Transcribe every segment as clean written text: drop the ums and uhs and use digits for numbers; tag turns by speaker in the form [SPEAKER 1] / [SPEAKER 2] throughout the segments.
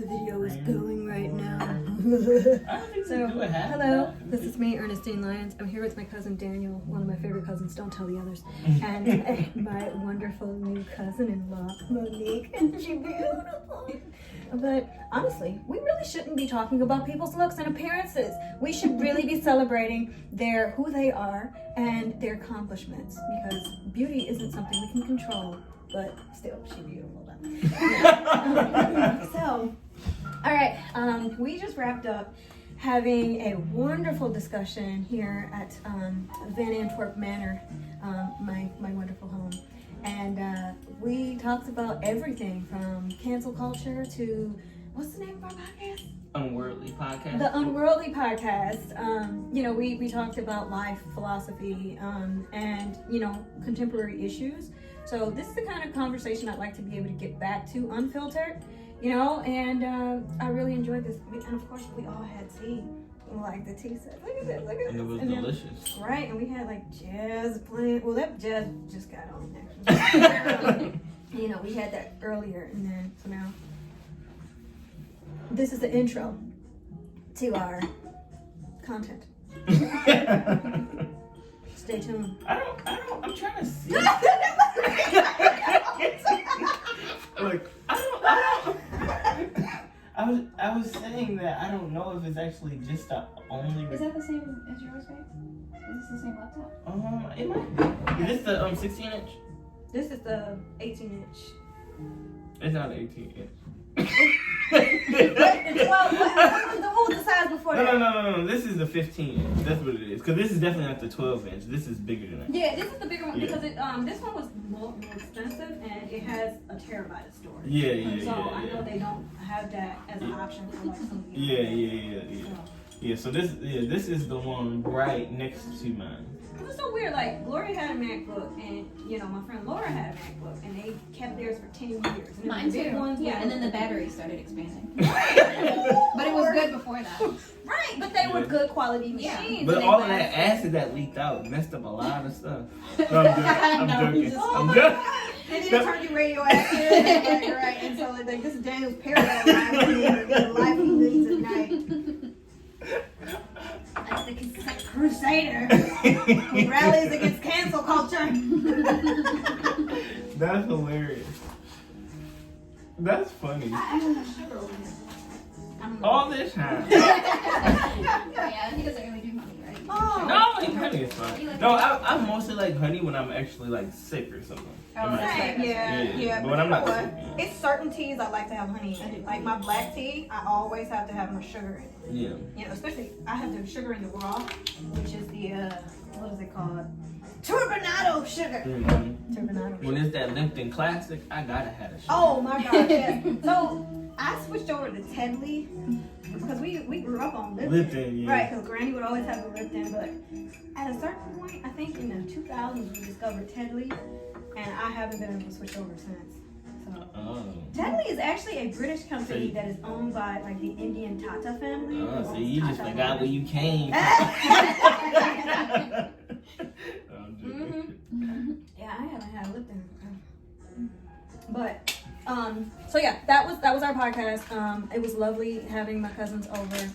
[SPEAKER 1] The video is going right now. So,
[SPEAKER 2] Do it half.
[SPEAKER 1] hello, this is me, Ernestine Lyons. I'm here with my cousin Daniel, one of my favorite cousins, don't tell the others, and my wonderful new cousin-in-law, Monique, and she's beautiful. But honestly, we really shouldn't be talking about people's looks and appearances. We should really be celebrating who they are and their accomplishments, because beauty isn't something we can control, but still, she's beautiful. So, all right, we just wrapped up having a wonderful discussion here at Van Antwerp Manor, my wonderful home. And we talked about everything from cancel culture to, what's the name of our podcast?
[SPEAKER 2] Unworldly podcast.
[SPEAKER 1] The Unworldly podcast. We talked about life, philosophy, and, contemporary issues. So this is the kind of conversation I'd like to be able to get back to unfiltered, and I really enjoyed this. And of course, we all had tea. Like the tea set. Look at this, look at this.
[SPEAKER 2] And it was delicious.
[SPEAKER 1] Right, and we had like jazz playing. Well, that jazz just got on actually. We had that earlier, and then so now this is the intro to our content. Stay tuned.
[SPEAKER 2] I'm trying to see. Look, I was saying that I don't know if it's actually just the only.
[SPEAKER 3] Is that the same as yours, babe? Is this the same laptop?
[SPEAKER 2] It might be. Is this the 16-inch?
[SPEAKER 1] This is the 18-inch.
[SPEAKER 2] It's not 18-inch.
[SPEAKER 1] What was the size before that?
[SPEAKER 2] No. This is the 15-inch. That's what it is. Because this is definitely not the 12-inch. This is bigger than that.
[SPEAKER 1] Yeah, this is the bigger one because this one was more expensive and it has a terabyte of storage.
[SPEAKER 2] Yeah.
[SPEAKER 1] So I know they don't have that as an option for like some of the
[SPEAKER 2] Yeah. So this is the one right next to mine.
[SPEAKER 1] It was so weird. Like Gloria had a MacBook, and my friend Laura had a MacBook, and they kept theirs for 10 years. And
[SPEAKER 3] Mine
[SPEAKER 1] the big
[SPEAKER 3] too.
[SPEAKER 1] ones,
[SPEAKER 3] Yeah, and then the battery started expanding.
[SPEAKER 1] Right.
[SPEAKER 3] But it was good before that.
[SPEAKER 1] Right, but they were good quality machines.
[SPEAKER 2] But
[SPEAKER 1] and
[SPEAKER 2] all
[SPEAKER 1] they
[SPEAKER 2] of that
[SPEAKER 1] lasted.
[SPEAKER 2] acid that leaked out messed up a lot of stuff. No, I'm joking. I'm joking.
[SPEAKER 1] And then it turned you radioactive, right? And so like this is Daniel's parallel life, the life he leads at night. Like the crusader who rallies against cancel culture.
[SPEAKER 2] That's hilarious. That's funny.
[SPEAKER 1] I actually have sugar over here.
[SPEAKER 2] All this time.
[SPEAKER 3] Yeah, he doesn't really do honey, right?
[SPEAKER 1] Oh.
[SPEAKER 2] No, honey is fine. No, I mostly like honey when I'm actually like sick or something.
[SPEAKER 1] Same, yeah.
[SPEAKER 2] But when I'm not sick.
[SPEAKER 1] It's certain teas I like to have honey in it. Like my black tea, I always have to have my sugar in it.
[SPEAKER 2] Yeah.
[SPEAKER 1] Especially I have the sugar in the raw, which is the what is it called? Turbinado sugar.
[SPEAKER 2] Mm-hmm.
[SPEAKER 1] Turbinado
[SPEAKER 2] When
[SPEAKER 1] sugar.
[SPEAKER 2] it's that Lipton Classic, I gotta have a sugar.
[SPEAKER 1] Oh my gosh, yes. So I switched over to Tedley because we grew up on Lipton.
[SPEAKER 2] Yeah.
[SPEAKER 1] Right, because Granny would always have the Lipton, but at a certain point, I think in the 2000s, we discovered Tedley, and I haven't been able to switch over since. So Tedley is actually a British company that is owned by like the Indian Tata family.
[SPEAKER 2] So you just forgot where you came from.
[SPEAKER 1] Yeah, I haven't had Lipton. But so yeah, that was our podcast. It was lovely having my cousins over,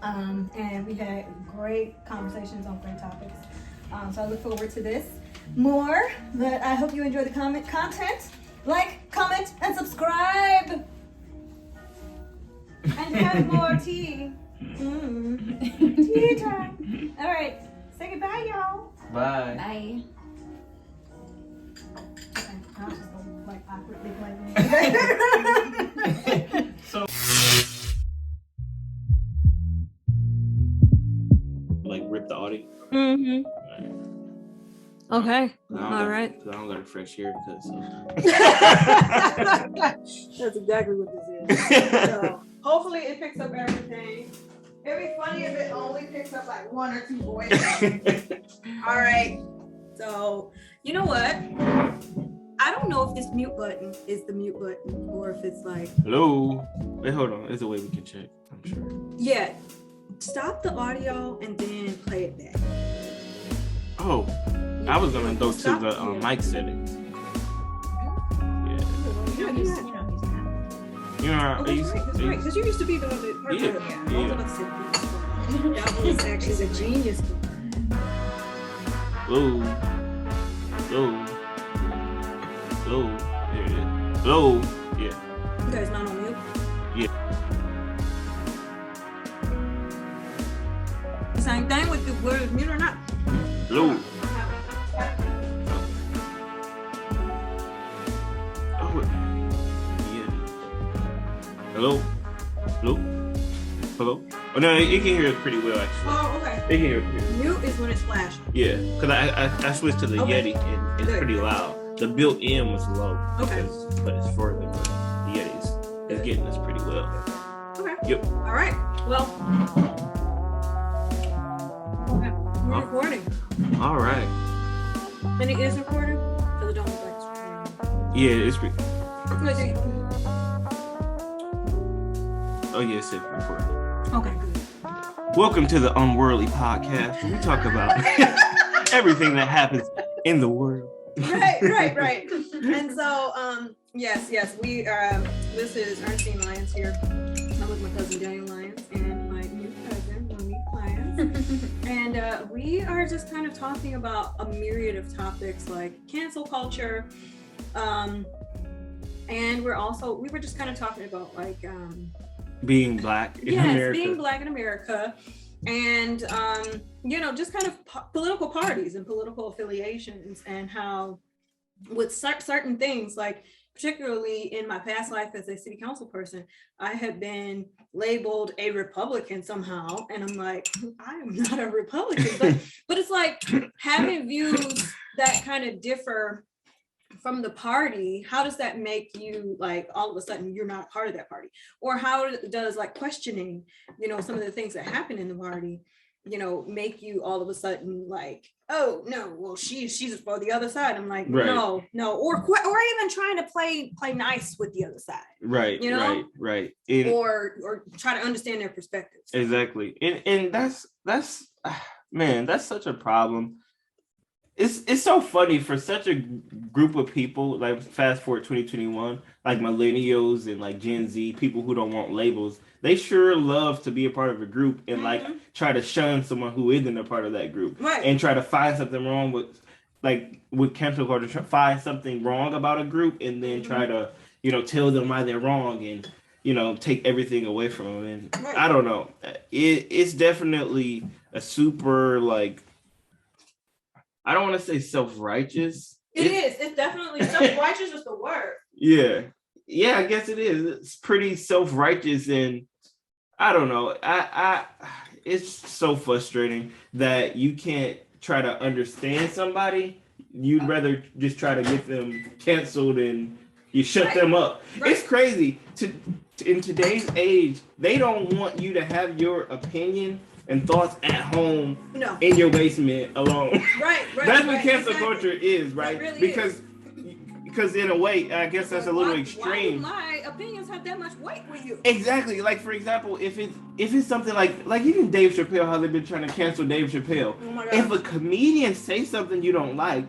[SPEAKER 1] and we had great conversations on great topics. So I look forward to this more. But I hope you enjoy the content. Like, comment, and subscribe, and have more tea. Tea time. All right, say goodbye, y'all.
[SPEAKER 2] Bye.
[SPEAKER 3] Bye.
[SPEAKER 1] Okay, I was just gonna like awkwardly play.
[SPEAKER 2] So, like, rip the audio.
[SPEAKER 1] Mm-hmm. Okay. All right.
[SPEAKER 2] I don't got a fresh hair because.
[SPEAKER 1] That's exactly what this is. So, hopefully, it picks up everything. It'd be funny if it only picks up like one or two voices. All right. So, you know what? I don't know if this mute button is the mute button or if it's like.
[SPEAKER 2] Hello. Wait, hold on. There's a way we can check. I'm sure.
[SPEAKER 1] Yeah. Stop the audio and then play it back.
[SPEAKER 2] Oh, I was gonna go to the mic settings. Yeah.
[SPEAKER 3] You know he's not.
[SPEAKER 2] You know,
[SPEAKER 4] Oh, that's right. That's right. Because you used to be the one that worked
[SPEAKER 2] Yeah,
[SPEAKER 4] with.
[SPEAKER 2] yeah.
[SPEAKER 4] I was about to say that was actually the genius.
[SPEAKER 2] Low. There it is. Low. Yeah.
[SPEAKER 4] You guys not on mute?
[SPEAKER 2] Yeah.
[SPEAKER 4] Same thing with the word mute or not.
[SPEAKER 2] Low. Oh. Yeah. Hello. Oh no, it can hear it pretty well actually.
[SPEAKER 4] Oh, okay.
[SPEAKER 2] It can hear it pretty well.
[SPEAKER 4] Mute is when it's flashing.
[SPEAKER 2] Yeah, because I switched to the
[SPEAKER 4] Okay.
[SPEAKER 2] Yeti and it's
[SPEAKER 4] Good.
[SPEAKER 2] pretty loud. The built-in was low.
[SPEAKER 4] Okay.
[SPEAKER 2] But it's further. But the Yeti's is getting us pretty well.
[SPEAKER 4] Okay.
[SPEAKER 2] Yep.
[SPEAKER 4] All right. Well, we're recording.
[SPEAKER 2] All right.
[SPEAKER 4] And it is recording? Because it don't look like it's recording.
[SPEAKER 2] Yeah, it's pretty.
[SPEAKER 4] Let's see.
[SPEAKER 2] Oh yeah, it's safe recording.
[SPEAKER 4] Okay, good.
[SPEAKER 2] Welcome to the Unworldly podcast. Where we talk about everything that happens in the world.
[SPEAKER 4] Right. And so, yes, we this is Ernestine Lyons here. I'm with my cousin Daniel Lyons and my new cousin Monique Lyons. And we are just kind of talking about a myriad of topics like cancel culture. And we were just kind of talking about like
[SPEAKER 2] Being black in America.
[SPEAKER 4] being black in America. And just kind of political parties and political affiliations, and how with certain things, like particularly in my past life as a city council person, I had been labeled a Republican somehow, and I'm like, I am not a Republican, but it's like having views that kind of differ from the party. How does that make you like all of a sudden you're not part of that party? Or how does like questioning, some of the things that happen in the party, make you all of a sudden like, oh no, well she's for the other side. I'm like,
[SPEAKER 2] right.
[SPEAKER 4] no, or even trying to play nice with the other side.
[SPEAKER 2] Right. Right. And,
[SPEAKER 4] or try to understand their perspectives.
[SPEAKER 2] Exactly. And that's man, that's such a problem. It's so funny for such a group of people, like fast forward 2021, like millennials and like Gen Z, people who don't want labels. They sure love to be a part of a group and like try to shun someone who isn't a part of that group,
[SPEAKER 4] right?
[SPEAKER 2] And try to find something wrong with cancel culture, find something wrong about a group and then try to tell them why they're wrong and take everything away from them. And I don't know, it's definitely a super like. I don't want to say self-righteous.
[SPEAKER 4] It's definitely self-righteous is the word.
[SPEAKER 2] Yeah, I guess it is. It's pretty self-righteous, and I don't know. It's so frustrating that you can't try to understand somebody. You'd rather just try to get them canceled and you shut them up. Right. It's crazy. In today's age, they don't want you to have your opinion and thoughts at home in your basement alone. Right. That's what cancel culture is, right? Really because in a way, I guess that's a little extreme.
[SPEAKER 4] Why my opinions have that much weight with you?
[SPEAKER 2] Exactly. Like for example, if it's something like even Dave Chappelle, how they've been trying to cancel Dave Chappelle. Oh my God. If a comedian says something you don't like,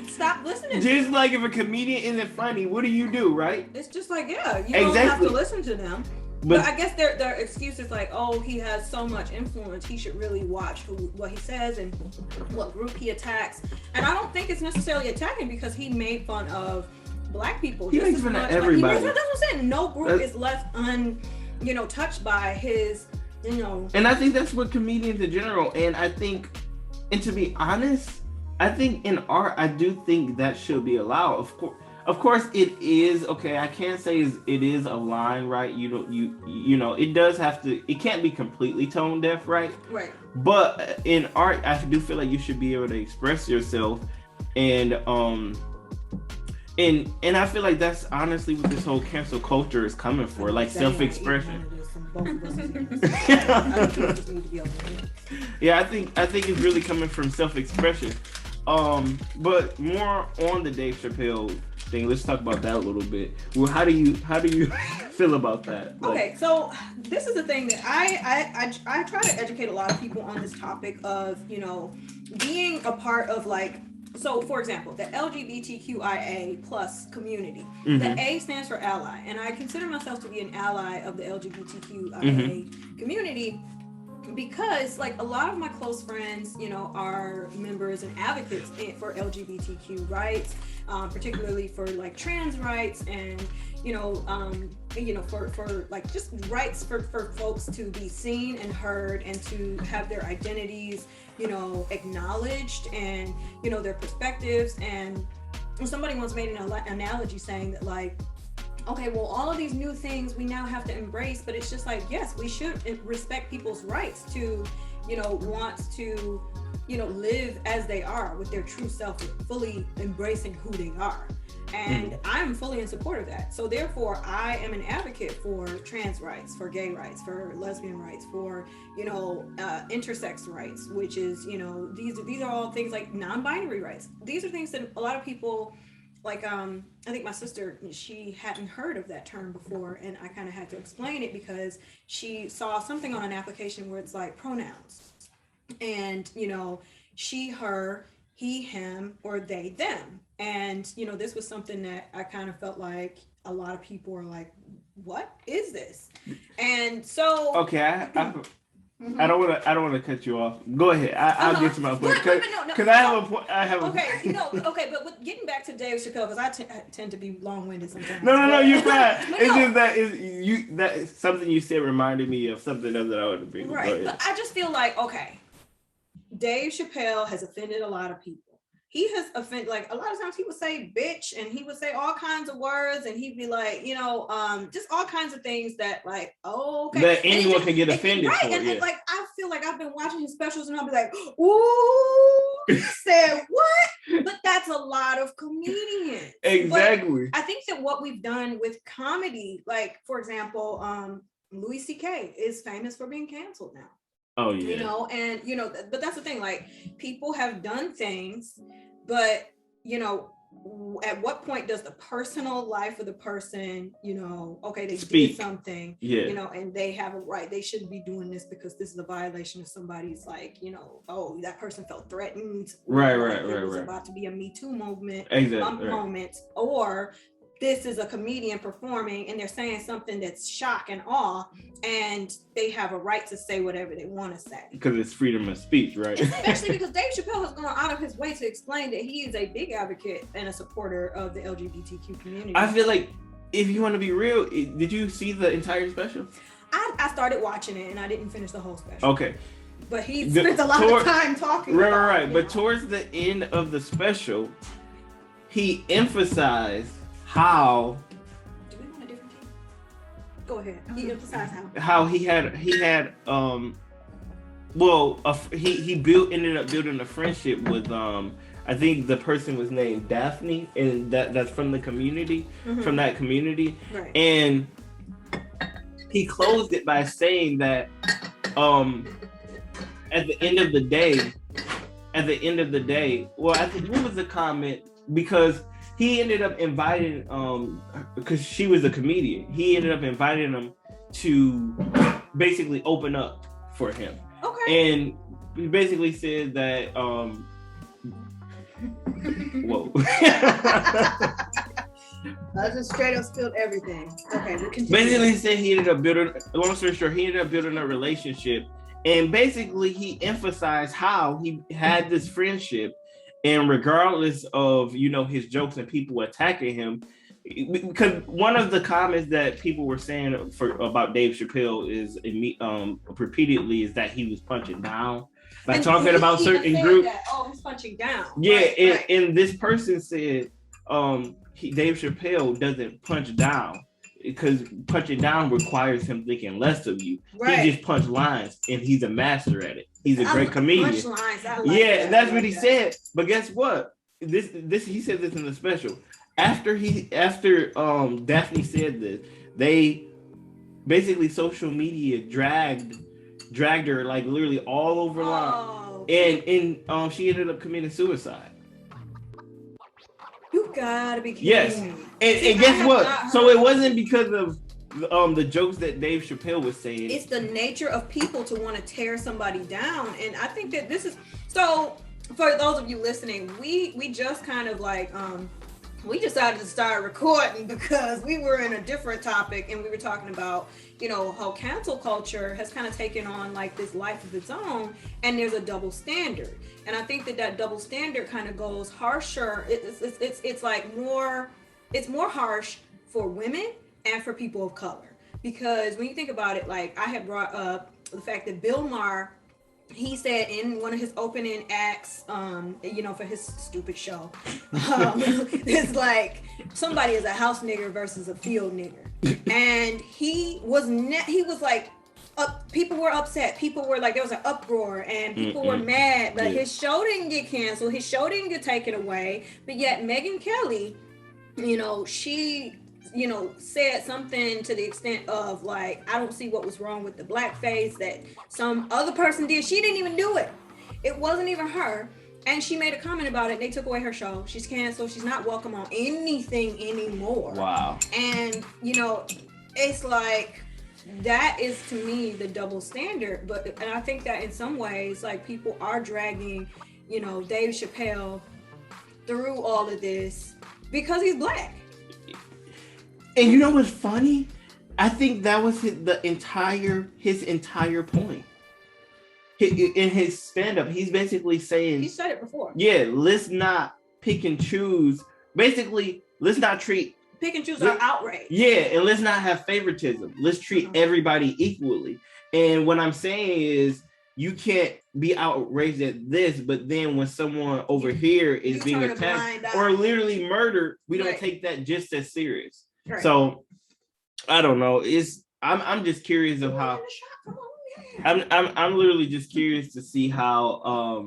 [SPEAKER 2] stop listening. Just like if a comedian isn't funny, what do, right?
[SPEAKER 4] It's just like, you don't have to listen to them. But I guess their excuse is like, oh, he has so much influence, he should really watch what he says and what group he attacks. And I don't think it's necessarily attacking because he made fun of black people.
[SPEAKER 2] He makes fun of everybody.
[SPEAKER 4] That's what I'm saying. No group is left touched by his,
[SPEAKER 2] And I think that's what comedians in general. And I think, and to be honest, I think in art, I do think that should be allowed. Of course, it is okay. I can't say it is a line, right? It does have to. It can't be completely tone deaf, right?
[SPEAKER 4] Right.
[SPEAKER 2] But in art, I do feel like you should be able to express yourself, and I feel like that's honestly what this whole cancel culture is coming for, like self-expression. Yeah, I think it's really coming from self-expression. But more on the Dave Chappelle thing. Let's talk about that a little bit. Well, how do you feel about that?
[SPEAKER 4] Okay, so this is the thing that I try to educate a lot of people on this topic of being a part of like so for example, the LGBTQIA plus community,
[SPEAKER 2] Mhm.
[SPEAKER 4] the A stands for ally, and I consider myself to be an ally of the LGBTQIA community, because like a lot of my close friends, you know, are members and advocates for LGBTQ rights, particularly for like trans rights, and for like just rights for folks to be seen and heard, and to have their identities, you know, acknowledged, and you know, their perspectives. And somebody once made an analogy saying that, like, okay, well, all of these new things we now have to embrace, but it's just like, yes, we should respect people's rights to, you know, want to, you know, live as they are with their true self, fully embracing who they are. And I'm fully in support of that. So therefore, I am an advocate for trans rights, for gay rights, for lesbian rights, for, you know, intersex rights, which is, you know, these are all things like non-binary rights. These are things that a lot of people, like, I think my sister, she hadn't heard of that term before, and I kind of had to explain it because she saw something on an application where it's like pronouns, and, you know, she, her, he, him, or they, them. And, you know, this was something that I kind of felt like a lot of people are like, what is this? And so,
[SPEAKER 2] okay, I don't want to cut you off. Go ahead. I'll get to my point because I have a point.
[SPEAKER 4] Okay, you know, okay, but getting back to Dave Chappelle, because I tend to be long-winded sometimes.
[SPEAKER 2] No, you're fine. It's just that something you said reminded me of something else that I would bring.
[SPEAKER 4] Right, but I just feel like, okay, Dave Chappelle has offended a lot of people. He has offended, like, a lot of times he would say bitch, and he would say all kinds of words, and he'd be like, you know, just all kinds of things that, like, oh, okay,
[SPEAKER 2] that anyone can get offended
[SPEAKER 4] right,
[SPEAKER 2] for.
[SPEAKER 4] and like, I feel like I've been watching his specials, and I'll be like, ooh, he said what? But that's a lot of comedians.
[SPEAKER 2] Exactly.
[SPEAKER 4] But I think that what we've done with comedy, like, for example, Louis C.K. is famous for being canceled now.
[SPEAKER 2] Oh yeah.
[SPEAKER 4] You know, and you know, but that's the thing, like, people have done things, but you know, at what point does the personal life of the person, you know, okay, they did something, you know, and they have a right, they shouldn't be doing this because this is a violation of somebody's, like, you know, oh, that person felt threatened,
[SPEAKER 2] right,
[SPEAKER 4] there was about to be a Me Too movement, moment,
[SPEAKER 2] or
[SPEAKER 4] or this is a comedian performing and they're saying something that's shock and awe, and they have a right to say whatever they want to say.
[SPEAKER 2] Because it's freedom of speech, right?
[SPEAKER 4] Especially because Dave Chappelle has gone out of his way to explain that he is a big advocate and a supporter of the LGBTQ community.
[SPEAKER 2] I feel like, if you want to be real, did you see the entire special?
[SPEAKER 4] I started watching it and I didn't finish the whole special.
[SPEAKER 2] Okay.
[SPEAKER 4] But he spent a lot of time talking about
[SPEAKER 2] right.
[SPEAKER 4] it,
[SPEAKER 2] But towards the end of the special, he emphasized how.
[SPEAKER 4] Do we want a different team? Go ahead. He emphasized
[SPEAKER 2] how he had he ended up building a friendship with I think the person was named Daphne, and that's from the community, from that community,
[SPEAKER 4] right.
[SPEAKER 2] And he closed it by saying that at the end of the day, well, I think, what was the comment? Because he ended up inviting, because she was a comedian, he ended up inviting them to basically open up for him.
[SPEAKER 4] Okay.
[SPEAKER 2] And he basically said that, whoa.
[SPEAKER 4] I just straight up spilled everything. Okay, we continue.
[SPEAKER 2] Basically said he ended up building, long story short, he ended up building a relationship. And basically he emphasized how he had this friendship, and regardless of, you know, his jokes and people attacking him, because one of the comments that people were saying about Dave Chappelle is repeatedly is that he was punching down, like talking about certain groups.
[SPEAKER 4] He's punching down.
[SPEAKER 2] Yeah,
[SPEAKER 4] right.
[SPEAKER 2] And this person said Dave Chappelle doesn't punch down, because punching down requires him thinking less of you. Right. He just punch lines, and he's a master at it. He's a great comedian. That's what he said. But guess what? This he said this in the special. After Daphne said this, they basically, social media dragged her, like, literally all over line, and she ended up committing suicide.
[SPEAKER 4] You gotta be kidding me.
[SPEAKER 2] And guess what? So it wasn't because of the jokes that Dave Chappelle was saying.
[SPEAKER 4] It's the nature of people to want to tear somebody down, and I think that this is so. for those of you listening, we just kind of like we decided to start recording because we were in a different topic and we were talking about, you know, how cancel culture has kind of taken on like this life of its own, and there's a double standard. And I think that double standard kind of goes harsher. It's like more, it's more harsh for women and for people of color. Because when you think about it, like I had brought up the fact that Bill Maher, he said in one of his opening acts, you know, for his stupid show, it's like somebody is a house nigger versus a field nigger, and he was like, people were upset, people were like, there was an uproar, and people were mad, but his show didn't get canceled, his show didn't get taken away, but yet Megyn Kelly, you know, she, you know, said something to the extent of like, I don't see what was wrong with the blackface that some other person did. She didn't even do it. It wasn't even her. And she made a comment about it. They took away her show. She's canceled. She's not welcome on anything anymore.
[SPEAKER 2] Wow.
[SPEAKER 4] And, you know, it's like, that is to me the double standard. And I think that in some ways, like, people are dragging, you know, Dave Chappelle through all of this because he's black.
[SPEAKER 2] And you know what's funny? I think that was his entire point. In his stand-up, he's basically saying,
[SPEAKER 4] He said it before.
[SPEAKER 2] yeah, let's not pick and choose. Basically, let's not treat
[SPEAKER 4] Pick and choose our outrage.
[SPEAKER 2] Yeah, and let's not have favoritism. Let's treat everybody equally. And what I'm saying is, you can't be outraged at this, but then when someone over here is being attacked or literally murdered, we don't take that just as serious. Right. So I don't know. I'm just curious of how I'm literally just curious to see how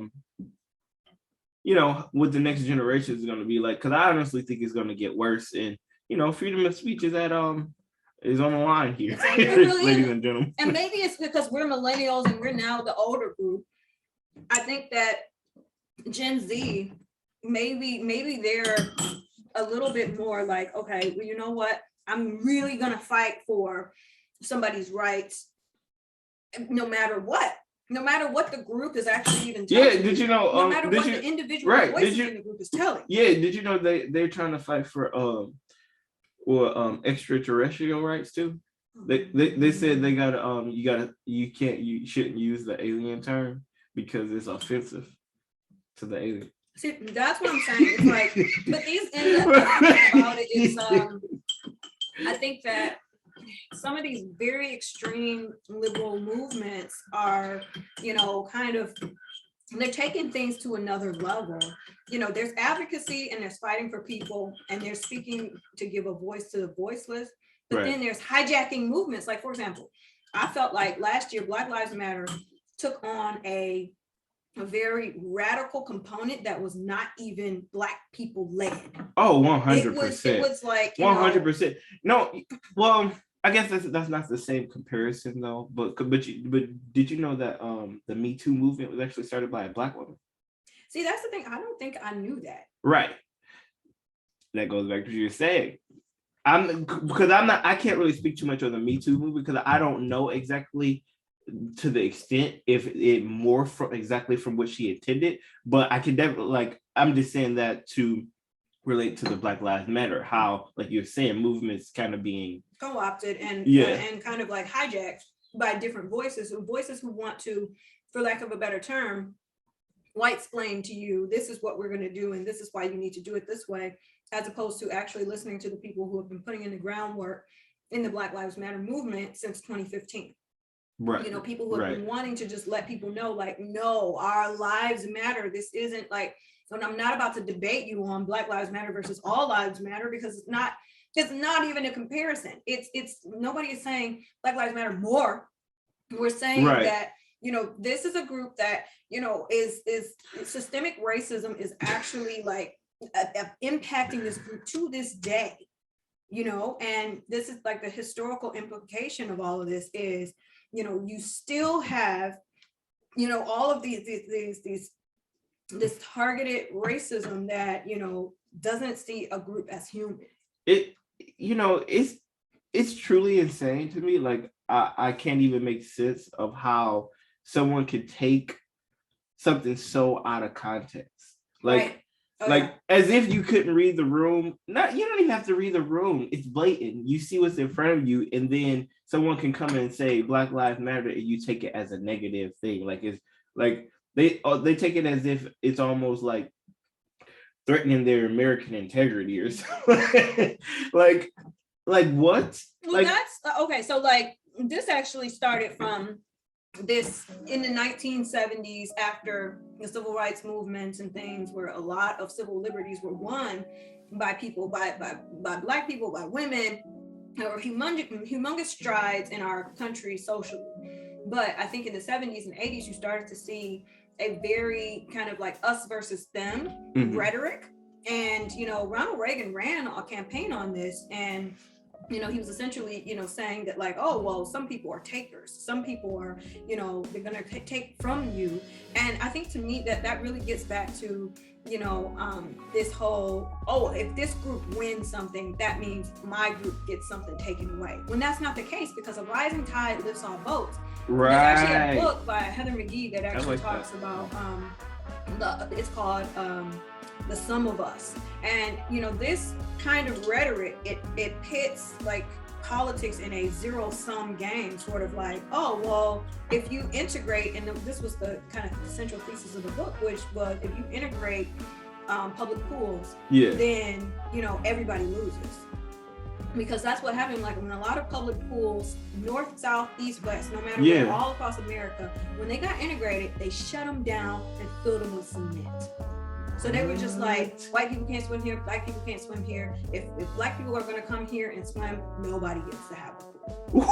[SPEAKER 2] you know, what the next generation is going to be like, because I honestly think it's going to get worse, and you know, freedom of speech is on the line here, really ladies and gentlemen.
[SPEAKER 4] And maybe it's because we're millennials and we're now the older group. I think that Gen Z, maybe they're a little bit more like, okay, well, you know what? I'm really gonna fight for somebody's rights, no matter what the group is actually even telling.
[SPEAKER 2] Yeah, did you know?
[SPEAKER 4] No matter what the individual voices in the group is telling.
[SPEAKER 2] Yeah, did you know they're trying to fight for extraterrestrial rights too? They said they gotta you shouldn't use the alien term because it's offensive to the alien.
[SPEAKER 4] See, that's what I'm saying. It's like, but these end up talking about it is I think that some of these very extreme liberal movements are, you know, kind of, they're taking things to another level. You know, there's advocacy and there's fighting for people and they're speaking to give a voice to the voiceless. But then there's hijacking movements. Like, for example, I felt like last year Black Lives Matter took on a very radical component that was not even Black people led.
[SPEAKER 2] Oh, 100%.
[SPEAKER 4] It was like
[SPEAKER 2] 100%. No, well, I guess that's not the same comparison though. But did you know that the Me Too movement was actually started by a Black woman?
[SPEAKER 4] See, that's the thing. I don't think I knew that.
[SPEAKER 2] Right. That goes back to what you're saying. I can't really speak too much on the Me Too movement because I don't know exactly to the extent if it more from exactly from what she intended, but I can definitely, like, I'm just saying that to relate to the Black Lives Matter, how, like you're saying, movements kind of being
[SPEAKER 4] co-opted and kind of like hijacked by different voices who want to, for lack of a better term, white-splain to you, this is what we're going to do and this is why you need to do it this way, as opposed to actually listening to the people who have been putting in the groundwork in the Black Lives Matter movement since 2015. Right. You know, people who have been wanting to just let people know, like, no, our lives matter. This isn't like, and I'm not about to debate you on Black Lives Matter versus all lives matter, because it's not even a comparison. It's nobody is saying Black Lives Matter more. We're saying that, you know, this is a group that, you know, is systemic racism is actually like impacting this group to this day, you know, and this is like the historical implication of all of this is, you know, you still have, you know, all of this targeted racism that, you know, doesn't see a group as human.
[SPEAKER 2] It, you know, it's truly insane to me. Like, I can't even make sense of how someone could take something so out of context. Like,
[SPEAKER 4] Right. Oh,
[SPEAKER 2] like
[SPEAKER 4] yeah.
[SPEAKER 2] as if you couldn't read the room. Not, you don't even have to read the room. It's blatant. You see what's in front of you, and then someone can come in and say Black Lives Matter, and you take it as a negative thing. Like it's like they take it as if it's almost like threatening their American integrity or something. like what?
[SPEAKER 4] Well,
[SPEAKER 2] Like
[SPEAKER 4] that's okay. So like this actually started from this in the 1970s after the civil rights movements and things, where a lot of civil liberties were won by people, by Black people, by women. There were humongous strides in our country socially. But I think in the 70s and 80s, you started to see a very kind of like us versus them rhetoric. And, Ronald Reagan ran a campaign on this, and he was essentially, saying that like, oh, well, some people are takers. Some people are, they're going to take from you. And I think to me that really gets back to, this whole, oh, if this group wins something, that means my group gets something taken away. When that's not the case, because a rising tide lifts all boats.
[SPEAKER 2] right.
[SPEAKER 4] There's actually a book by Heather McGhee that actually
[SPEAKER 2] like
[SPEAKER 4] talks about, it's called The Sum of Us. And, this kind of rhetoric, it pits like politics in a zero-sum game, sort of like, oh, well, if you integrate, and this was the kind of central thesis of the book, which was if you integrate public pools, then, everybody loses. Because that's what happened, like when a lot of public pools, north, south, east, west, no matter where, all across America, when they got integrated, they shut them down and filled them with cement. So they were just like, white people can't swim here, Black people can't swim here. If Black people are going to come here and swim, nobody gets to have a pool.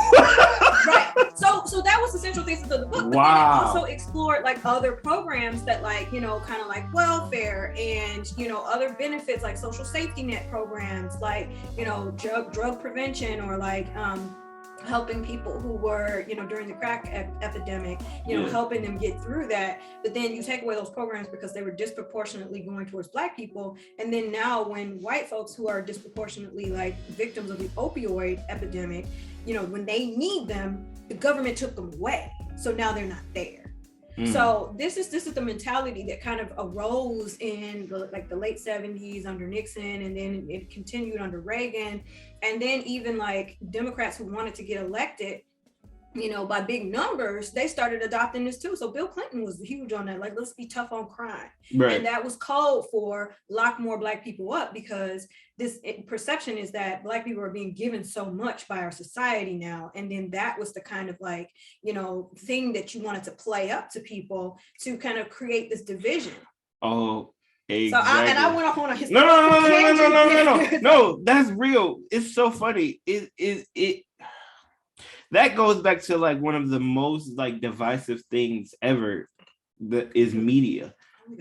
[SPEAKER 4] Right. So that was the central thesis of the book. But then it also explored like other programs that like, kind of like welfare and, other benefits like social safety net programs, like, drug prevention, or like, helping people who were, during the crack epidemic, helping them get through that. But then you take away those programs because they were disproportionately going towards Black people. And then now when white folks who are disproportionately like victims of the opioid epidemic, when they need them, the government took them away. So now they're not there. So this is the mentality that kind of arose in the late 70s under Nixon, and then it continued under Reagan, and then even like Democrats who wanted to get elected, by big numbers, they started adopting this too. So Bill Clinton was huge on that, like, let's be tough on crime. Right. And that was code for lock more Black people up, because this perception is that Black people are being given so much by our society now. And then that was the kind of like, thing that you wanted to play up to people to kind of create this division.
[SPEAKER 2] Oh, exactly.
[SPEAKER 4] So I went off on a
[SPEAKER 2] No, that's real. It's so funny. It that goes back to like one of the most like divisive things ever, that is media.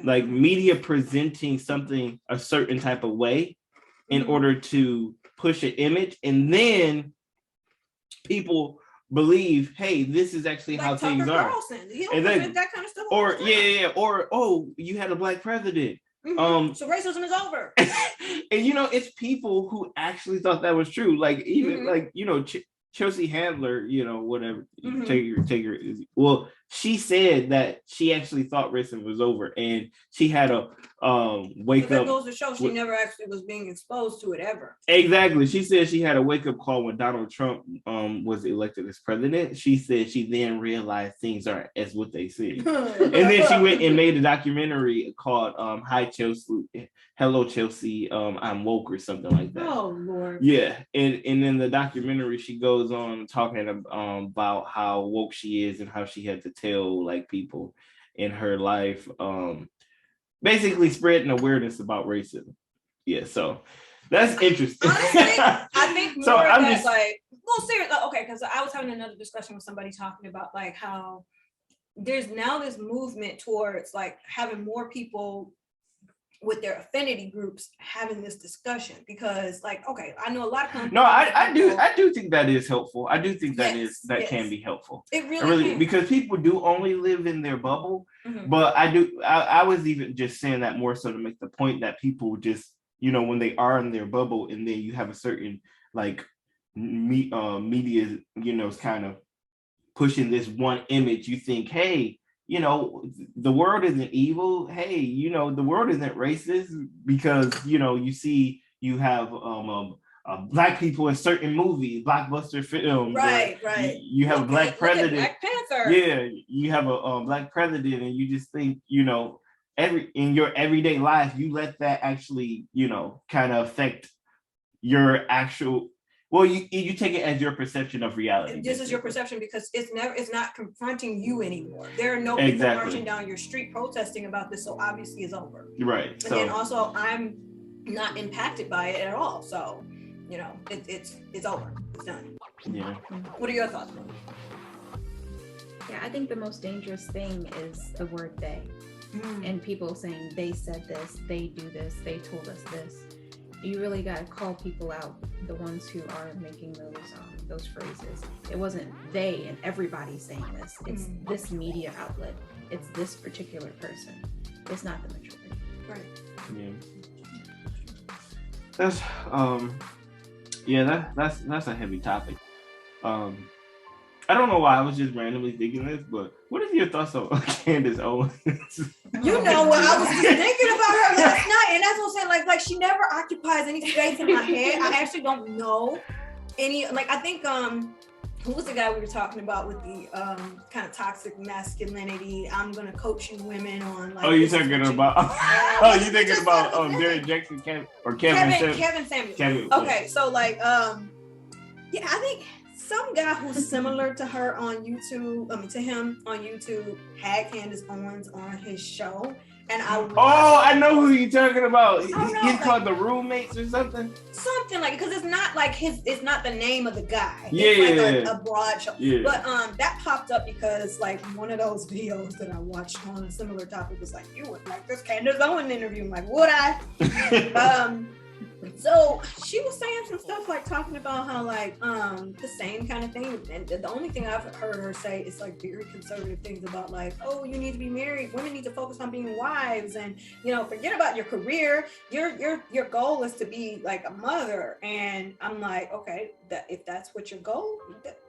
[SPEAKER 2] Like media presenting something a certain type of way in order to push an image, and then people believe, hey, this is actually like how things are. And then, that kind of stuff. Or or oh, you had a Black president.
[SPEAKER 4] So racism is over.
[SPEAKER 2] And it's people who actually thought that was true. Like even like Chelsea Handler, whatever. Take her. Well, she said that she actually thought racism was over, and she had a wake up.
[SPEAKER 4] That goes to show she never actually was being exposed to it ever.
[SPEAKER 2] Exactly. She said she had a wake up call when Donald Trump was elected as president. She said she then realized things aren't as what they say, and then she went and made a documentary called "Hi Chelsea, Hello Chelsea, I'm woke" or something like that.
[SPEAKER 4] Oh Lord.
[SPEAKER 2] Yeah, and in the documentary she goes on talking about how woke she is and how she had to tell like people in her life, basically spreading awareness about racism. Yeah, so that's interesting.
[SPEAKER 4] Honestly, I think more so I'm that just, like, well, seriously, okay, because I was having another discussion with somebody talking about like how there's now this movement towards like having more people with their affinity groups having this discussion, because like, okay, I know a lot of companies.
[SPEAKER 2] No, I do think that is helpful. I do think that can be helpful.
[SPEAKER 4] It really can.
[SPEAKER 2] Because people do only live in their bubble. But I was even just saying that more so to make the point that people just, when they are in their bubble, and then you have a certain like media, is kind of pushing this one image, you think, hey, you know, the world isn't evil. Hey, you know, the world isn't racist because, you know, you have black people in certain movies, blockbuster films.
[SPEAKER 4] Right.
[SPEAKER 2] You have a black president.
[SPEAKER 4] Black Panther.
[SPEAKER 2] Yeah, you have a black president, and you just think, you know, in your everyday life, you let that actually, you know, kind of affect your actual. Well, you take it as your perception of reality.
[SPEAKER 4] This is your perception because it's not confronting you anymore. There are no people marching down your street protesting about this, so obviously it's over.
[SPEAKER 2] Right.
[SPEAKER 4] And then also I'm not impacted by it at all. So, you know, it's over. It's done.
[SPEAKER 2] Yeah.
[SPEAKER 4] What are your thoughts, Mom?
[SPEAKER 5] Yeah, I think the most dangerous thing is the word they. And people saying they said this, they do this, they told us this. You really got to call people out, the ones who are making those phrases. It wasn't they and everybody saying this. It's this media outlet. It's this particular person. It's not the majority.
[SPEAKER 4] Right.
[SPEAKER 2] Yeah. That's a heavy topic. I don't know why I was just randomly thinking this, but what are your thoughts on Candace Owens?
[SPEAKER 4] You know what? I was just thinking about her last night, and that's what I'm saying. Like she never occupies any space in my head. I actually don't know any. Like I think who was the guy we were talking about with the kind of toxic masculinity? I'm gonna coach you women on like.
[SPEAKER 2] Oh, you're talking about? Oh, you thinking about Derek Jackson, Kevin Samuels?
[SPEAKER 4] Okay, so like yeah, I think. Some guy who's similar to her on YouTube, to him on YouTube, had Candace Owens on his show, and
[SPEAKER 2] I know who you're talking about. He's
[SPEAKER 4] like,
[SPEAKER 2] called The Roommates or something.
[SPEAKER 4] Something like, because it's not like it's not the name of the guy.
[SPEAKER 2] Yeah,
[SPEAKER 4] it's like a broad show.
[SPEAKER 2] Yeah.
[SPEAKER 4] But that popped up because like one of those videos that I watched on a similar topic was like, you would like this Candace Owens interview. I'm like, would I? So she was saying some stuff like talking about how like the same kind of thing, and the only thing I've heard her say is like very conservative things about like, oh, you need to be married, women need to focus on being wives, and you know, forget about your career, your goal is to be like a mother. And I'm like, okay, that if that's what your goal,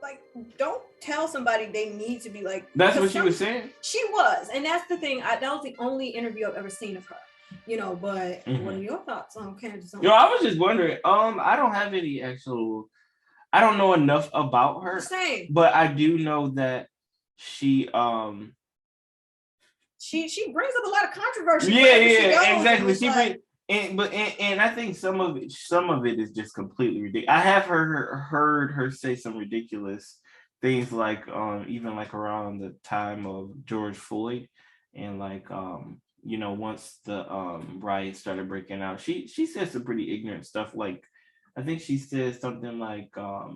[SPEAKER 4] like don't tell somebody they need to be like.
[SPEAKER 2] That's what she was saying.
[SPEAKER 4] She was, and that's the thing. That was the only interview I've ever seen of her. You know, but what are your thoughts on Candace Owens?
[SPEAKER 2] I was just wondering. I don't have any I don't know enough about her.
[SPEAKER 4] Same.
[SPEAKER 2] But I do know that she brings up
[SPEAKER 4] a lot of controversy.
[SPEAKER 2] Yeah, exactly. She brings and I think some of it is just completely ridiculous. I have heard her say some ridiculous things like even like around the time of George Floyd and like you know, once the riots started breaking out, she said some pretty ignorant stuff. Like, I think she said something like, I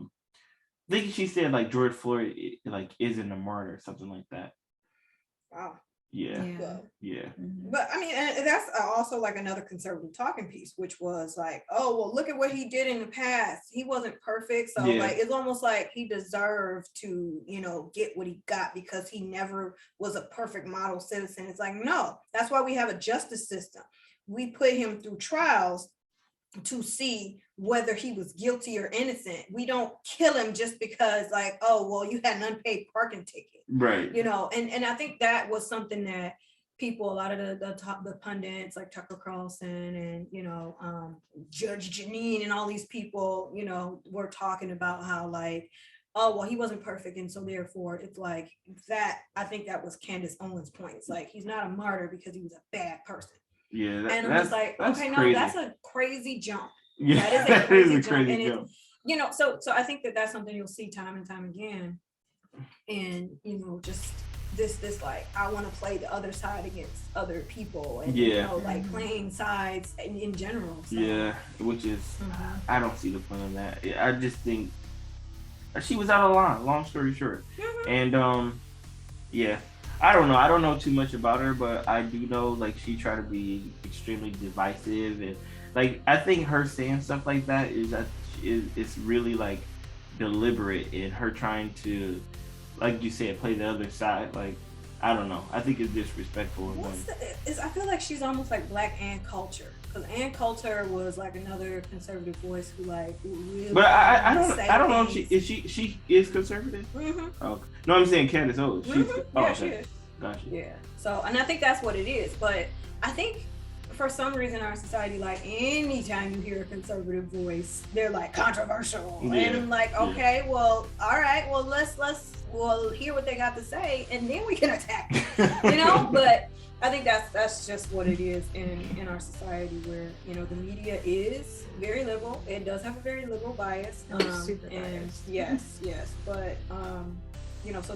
[SPEAKER 2] think she said like George Floyd like isn't a martyr, something like that.
[SPEAKER 4] Wow.
[SPEAKER 2] Yeah.
[SPEAKER 4] Mm-hmm. But I mean, and that's also like another conservative talking piece, which was like, oh, well, look at what he did in the past. He wasn't perfect. So like, it's almost like he deserved to, you know, get what he got because he never was a perfect model citizen. It's like, no, that's why we have a justice system. We put him through trials to see whether he was guilty or innocent. We don't kill him just because like, oh, well, you had an unpaid parking ticket. Right. You know, and I think that was something that people, a lot of the pundits like Tucker Carlson and, you know, Judge Janine and all these people, you know, were talking about how like, oh, well, he wasn't perfect. And so therefore it's like that. I think that was Candace Owens' point. It's like, he's not a martyr because he was a bad person.
[SPEAKER 2] Yeah.
[SPEAKER 4] And I'm just like, okay, no, that's a crazy jump.
[SPEAKER 2] Yeah,
[SPEAKER 4] that is a
[SPEAKER 2] crazy jump.
[SPEAKER 4] You know, so I think that's something you'll see time and time again. And, you know, just this like, I want to play the other side against other people and, you know, like playing sides in general. So. Yeah, which is, I don't see the point of that. I just think she was out of line, long story short. And, I don't know. I don't know too much about her, but I do know like she tried to be extremely divisive, and like I think her saying stuff like that it's really like deliberate in her trying to, like you said, play the other side. Like I don't know. I think it's disrespectful. I feel like she's almost like Black Ann Coulter, because Ann Coulter was like another conservative voice who like really. But I don't know if she is conservative. Oh, no, I'm saying Candace Owens. She is.
[SPEAKER 2] Gotcha.
[SPEAKER 4] Yeah. So, and I think that's what it is. But I think for some reason our society, like anytime you hear a conservative voice, they're like controversial.
[SPEAKER 2] Yeah.
[SPEAKER 4] And I'm like, okay, well, all right, well, we'll hear what they got to say and then we can attack them, But I think that's just what it is in our society where, the media is very liberal. It does have a very liberal bias.
[SPEAKER 5] Super
[SPEAKER 4] and
[SPEAKER 5] biased.
[SPEAKER 4] yes. But, so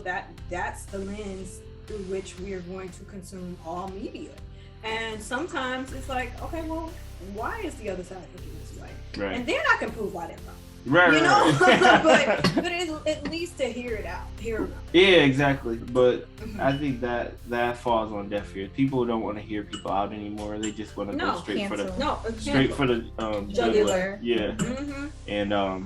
[SPEAKER 4] that's the lens through which we are going to consume all media. And sometimes it's like, okay, well, why is the other side thinking this way?
[SPEAKER 2] Right.
[SPEAKER 4] And then I can prove why they're wrong.
[SPEAKER 2] Right.
[SPEAKER 4] but it's at least to hear them out.
[SPEAKER 2] Yeah, exactly. But
[SPEAKER 4] Mhm.
[SPEAKER 2] I think that falls on deaf ears. People don't want to hear people out anymore. They just want to go straight for the
[SPEAKER 4] jugular.
[SPEAKER 2] Yeah.
[SPEAKER 4] Mm-hmm.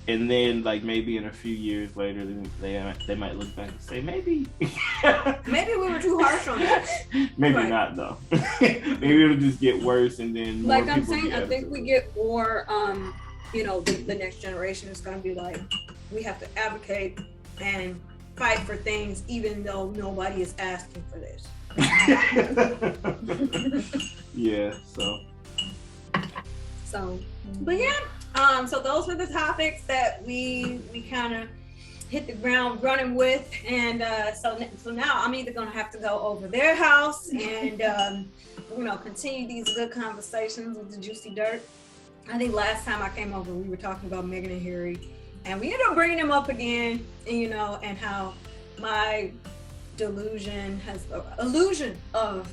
[SPEAKER 2] And then like maybe in a few years later, they might look back and say maybe
[SPEAKER 4] Maybe we were too harsh on that.
[SPEAKER 2] maybe
[SPEAKER 4] Right.
[SPEAKER 2] not though. Maybe it'll just get worse, and then more
[SPEAKER 4] Like I'm
[SPEAKER 2] people
[SPEAKER 4] saying,
[SPEAKER 2] get
[SPEAKER 4] I think we get more. The next generation is going to be like, we have to advocate and fight for things, even though nobody is asking for this.
[SPEAKER 2] Yeah.
[SPEAKER 4] So, but yeah. So those were the topics that we kind of hit the ground running with, and so now I'm either gonna have to go over their house and continue these good conversations with the juicy dirt. I think last time I came over, we were talking about Meghan and Harry, and we ended up bringing them up again, and how my illusion of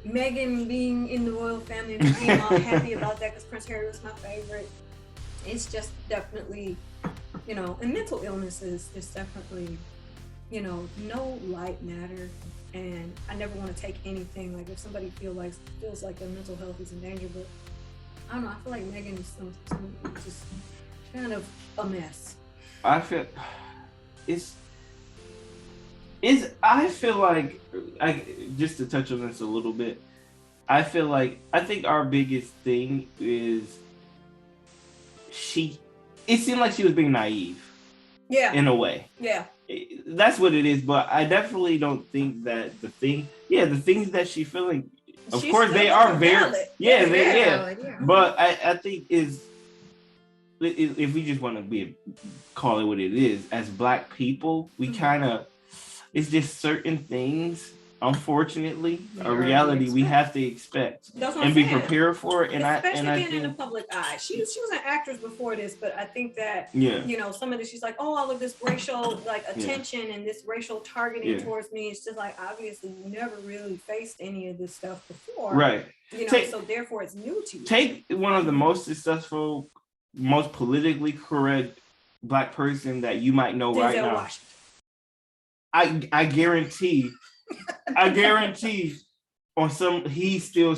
[SPEAKER 4] Meghan being in the royal family and being all happy about that because Prince Harry was my favorite. It's just definitely, and mental illnesses is definitely, no light matter. And I never want to take anything, like if somebody feels like their mental health is in danger, but I don't know, I feel like Meghan is just kind of a mess.
[SPEAKER 2] I feel like just to touch on this a little bit, I think our biggest thing is it seemed like she was being naive.
[SPEAKER 4] Yeah.
[SPEAKER 2] In a way.
[SPEAKER 4] Yeah.
[SPEAKER 2] That's what it is, but I definitely don't think that the things that she's feeling, of course they are very
[SPEAKER 4] valid.
[SPEAKER 2] yeah. But I think if we just want to call it what it is, as Black people, we kind of, it's just certain things, unfortunately, a reality we have to expect and be prepared for it. And
[SPEAKER 4] especially being in the public eye. She was an actress before this, but I think that some of this, she's like, oh, all of this racial attention and this racial targeting towards me. It's just like, obviously you never really faced any of this stuff before,
[SPEAKER 2] right?
[SPEAKER 4] So therefore it's new to you.
[SPEAKER 2] Take one of the most successful, most politically correct Black person that you might know right now. Washington. I guarantee he still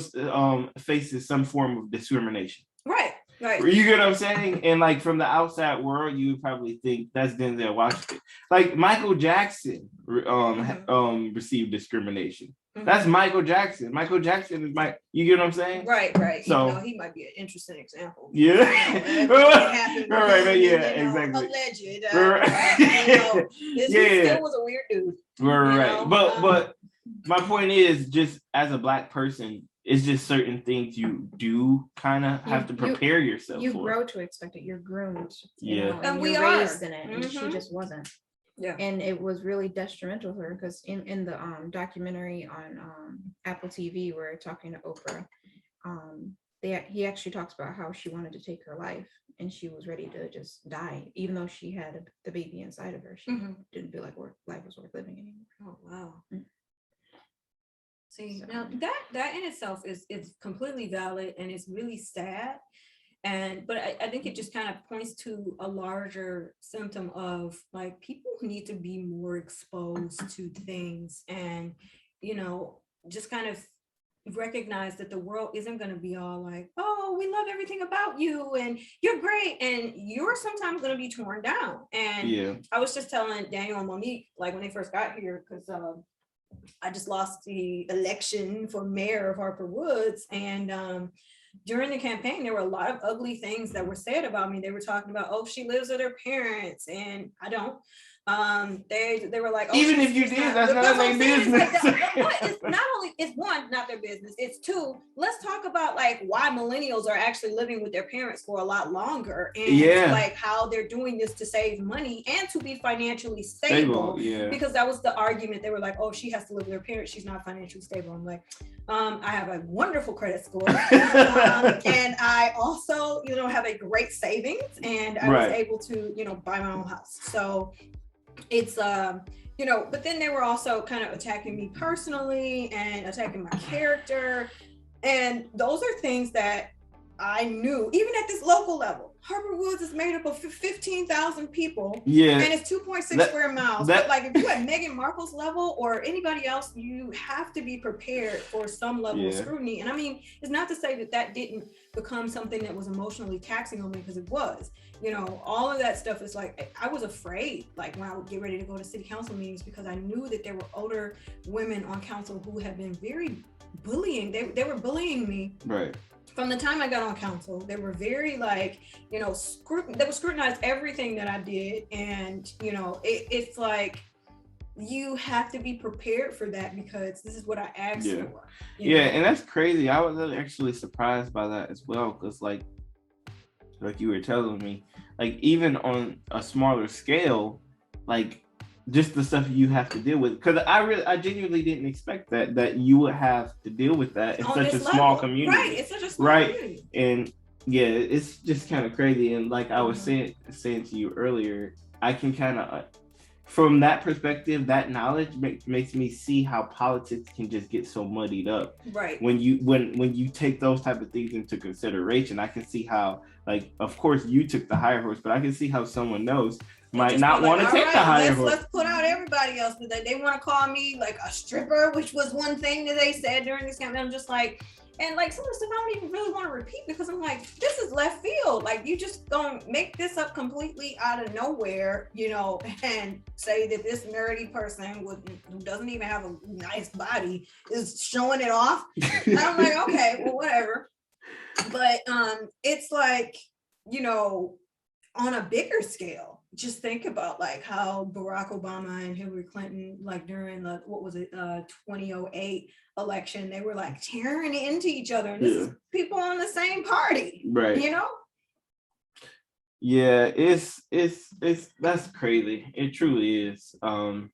[SPEAKER 2] faces some form of discrimination. Right. You get what I'm saying? And like from the outside world, you would probably think that's Denzel Washington. Like Michael Jackson received discrimination. Mm-hmm. That's Michael Jackson. Michael Jackson is you get what I'm saying?
[SPEAKER 4] Right.
[SPEAKER 2] So
[SPEAKER 4] he might be an interesting example.
[SPEAKER 2] Yeah.
[SPEAKER 4] Exactly. Alleged. He still was a weird dude.
[SPEAKER 2] Right. But my point is, just as a Black person, it's just certain things you do kind of have to prepare yourself for.
[SPEAKER 5] You grow to expect it. You're groomed.
[SPEAKER 4] And
[SPEAKER 5] we
[SPEAKER 4] are
[SPEAKER 5] raised in it, and she just wasn't. Yeah. And it was really detrimental to her because in the documentary on Apple TV, where talking to Oprah, he actually talks about how she wanted to take her life and she was ready to just die, even though she had the baby inside of her. She didn't feel like life was worth living anymore.
[SPEAKER 4] Oh wow. Mm-hmm. See, now that in itself is completely valid and it's really sad. But I think it just kind of points to a larger symptom of like people need to be more exposed to things and, just kind of recognize that the world isn't going to be all like, oh, we love everything about you and you're great. And you're sometimes going to be torn down. And I was just telling Daniel and Monique, like when they first got here, because I just lost the election for mayor of Harper Woods. And during the campaign, there were a lot of ugly things that were said about me. They were talking about, oh, she lives with her parents and I don't. They were like, oh,
[SPEAKER 2] even if you
[SPEAKER 4] she's
[SPEAKER 2] did,
[SPEAKER 4] not-
[SPEAKER 2] that's none of
[SPEAKER 4] what I'm
[SPEAKER 2] their
[SPEAKER 4] saying is, like,
[SPEAKER 2] business.
[SPEAKER 4] but it's not only, it's one, not their business, it's two, let's talk about like why millennials are actually living with their parents for a lot longer, and like how they're doing this to save money and to be financially stable.
[SPEAKER 2] Yeah.
[SPEAKER 4] Because that was the argument. They were like, oh, she has to live with her parents, she's not financially stable. I'm like, I have a wonderful credit score, and I also, have a great savings, and I was able to, buy my own house. So it's but then they were also kind of attacking me personally and attacking my character, and those are things that I knew even at this local level. Harper Woods is made up of 15,000 people, and it's 2.6 square miles. But like if you at Meghan Markle's level or anybody else, you have to be prepared for some level of scrutiny. And I mean, it's not to say that didn't become something that was emotionally taxing on me, because it was. All of that stuff is like, I was afraid, like when I would get ready to go to city council meetings, because I knew that there were older women on council who had been very bullying. They were bullying me.
[SPEAKER 2] Right.
[SPEAKER 4] From the time I got on council, they were very like, they would scrutinize everything that I did. And, it's like, you have to be prepared for that, because this is what I asked for.
[SPEAKER 2] And that's crazy. I was actually surprised by that as well, because like you were telling me, like even on a smaller scale, like just the stuff you have to deal with, because I genuinely didn't expect that you would have to deal with that in such a small community.
[SPEAKER 4] Right, it's such a small community.
[SPEAKER 2] And it's just kind of crazy. And like I was saying to you earlier, I can kind of from that perspective, that knowledge makes me see how politics can just get so muddied up.
[SPEAKER 4] Right.
[SPEAKER 2] When you take those type of things into consideration, I can see how, like, of course you took the higher horse, but I can see how someone else might not want to take the higher horse.
[SPEAKER 4] Let's put out everybody else. They want to call me like a stripper, which was one thing that they said during this campaign. I'm just like, and like some of the stuff I don't even really want to repeat, because I'm like, this is left field. Like, you just gonna make this up completely out of nowhere, and say that this nerdy person who doesn't even have a nice body is showing it off. And I'm like, okay, well, whatever. But it's like, on a bigger scale, just think about like how Barack Obama and Hillary Clinton, like during the 2008 election, they were like tearing into each other, and this is people on the same party,
[SPEAKER 2] right? Yeah, it's that's crazy. It truly is. I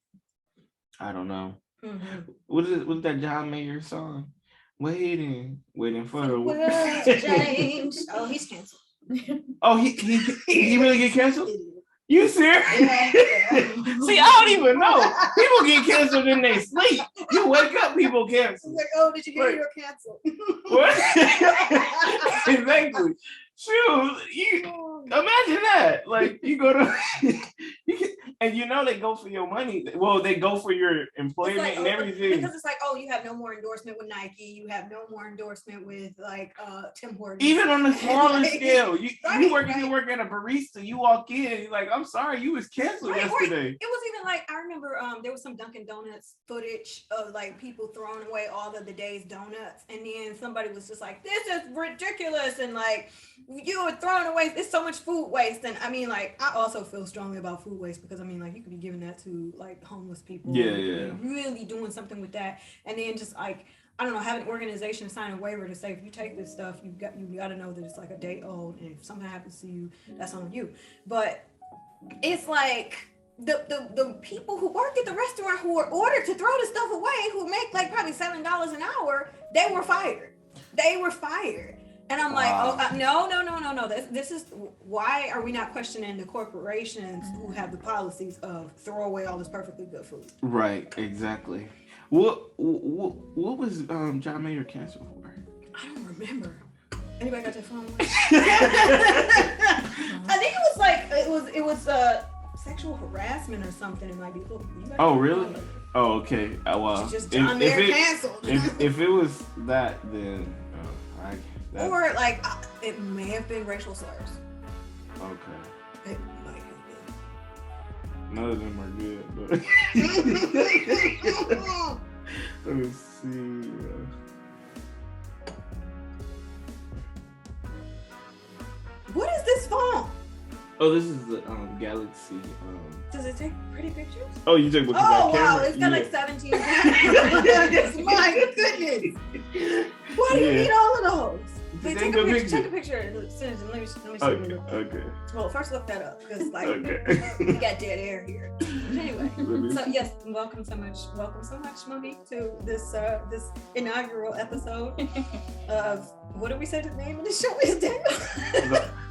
[SPEAKER 2] don't know.
[SPEAKER 4] Mm-hmm.
[SPEAKER 2] What's that John Mayer song? Waiting for the
[SPEAKER 4] world to change. Oh, he's canceled.
[SPEAKER 2] Oh, he really get canceled? You serious?
[SPEAKER 4] Yeah.
[SPEAKER 2] See, I don't even know. People get canceled in their sleep. You wake up, people cancel.
[SPEAKER 4] Like, oh, did you hear you were canceled?
[SPEAKER 2] What? Exactly. Shoot, imagine that. Like, you go to, and they go for your money. Well, they go for your employment and everything.
[SPEAKER 4] Because it's like, oh, you have no more endorsement with Nike. You have no more endorsement with like Tim Hortons.
[SPEAKER 2] Even on a smaller scale, you work at a barista. You walk in, you're like, I'm sorry, you was canceled yesterday.
[SPEAKER 4] It was even like, I remember there was some Dunkin' Donuts footage of like people throwing away all of the day's donuts, and then somebody was just like, this is ridiculous, and like, you were throwing away, there's so much food waste. And I mean, like, I also feel strongly about food waste, because I mean, like, you could be giving that to like homeless people. Really doing something with that. And then just like, I don't know, have an organization sign a waiver to say, if you take this stuff, you got to know that it's like a day old, and if something happens to you, that's on you. But it's like the people who work at the restaurant who were ordered to throw the stuff away, who make like probably $7 an hour, they were fired. And I'm like, no. This is, why are we not questioning the corporations who have the policies of throw away all this perfectly good food?
[SPEAKER 2] Right, exactly. What was John Mayer canceled for?
[SPEAKER 4] I don't remember. Anybody got their phone? I think it was sexual harassment or something. It might be.
[SPEAKER 2] Oh, really? Oh, okay. Well,
[SPEAKER 4] just John Mayer canceled.
[SPEAKER 2] if it was that, then
[SPEAKER 4] or like it may have been racial slurs.
[SPEAKER 2] Okay.
[SPEAKER 4] It might have been.
[SPEAKER 2] None of them are good, but let me see.
[SPEAKER 4] What is this phone?
[SPEAKER 2] Oh, this is the Galaxy.
[SPEAKER 4] Does it take pretty pictures?
[SPEAKER 2] Oh, you took pictures
[SPEAKER 4] Oh
[SPEAKER 2] of that
[SPEAKER 4] wow,
[SPEAKER 2] camera?
[SPEAKER 4] it's got like
[SPEAKER 2] Yeah.
[SPEAKER 4] 17 cameras. My goodness. Why do you need all of those? Wait, take a picture. Take a picture. Send it to me. Let me see.
[SPEAKER 2] Okay. Okay.
[SPEAKER 4] Well, first look that up because like
[SPEAKER 2] Okay.
[SPEAKER 4] we got dead air here. Anyway,
[SPEAKER 2] me
[SPEAKER 4] so yes, welcome so much, Monique, to this this inaugural episode of what did we say the name of the show is, Daniel?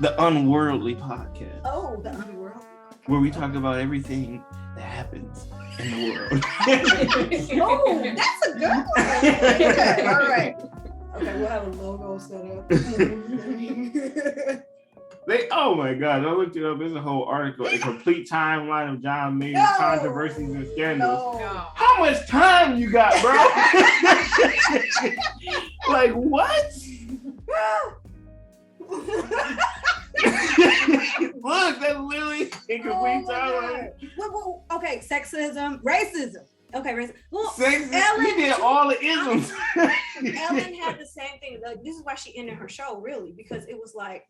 [SPEAKER 2] The Unworldly podcast,
[SPEAKER 4] Oh, the Unworldly.
[SPEAKER 2] where we talk about everything that happens in the world.
[SPEAKER 4] Oh, that's a good one. Okay, all right. Okay, we'll have a logo set up.
[SPEAKER 2] Oh my God, I looked it up. There's a whole article, a complete timeline of John May's
[SPEAKER 4] No.
[SPEAKER 2] controversies and scandals.
[SPEAKER 4] No.
[SPEAKER 2] How much time you got, bro? Like what? Look, that's literally a complete timeline.
[SPEAKER 4] Well, okay, sexism, racism. Okay, racism. Well,
[SPEAKER 2] Sex,
[SPEAKER 4] Ellen-
[SPEAKER 2] you did all the isms.
[SPEAKER 4] Ellen had the same thing. Like, this is why she ended her show, really, because it was like,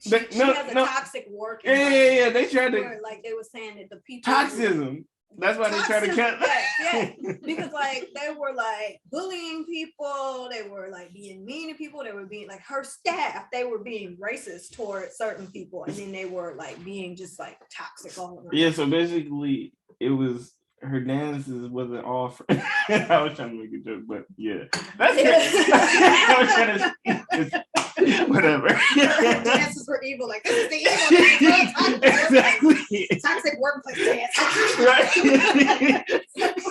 [SPEAKER 4] she has a toxic work.
[SPEAKER 2] Yeah. They tried to
[SPEAKER 4] where, like they were saying that the people
[SPEAKER 2] toxism. That's why they try to cut.
[SPEAKER 4] Yes. Because like they were like bullying people, they were like being mean to people, they were being like her staff, they were being racist towards certain people, and then they were like being just like toxic all around.
[SPEAKER 2] Yeah, so basically it was her dances wasn't all for I was trying to make a joke, but yeah. That's it. I was trying to whatever.
[SPEAKER 4] Dances were evil, like this is the evil.
[SPEAKER 2] Exactly.
[SPEAKER 4] Toxic workplace dance.
[SPEAKER 2] Right.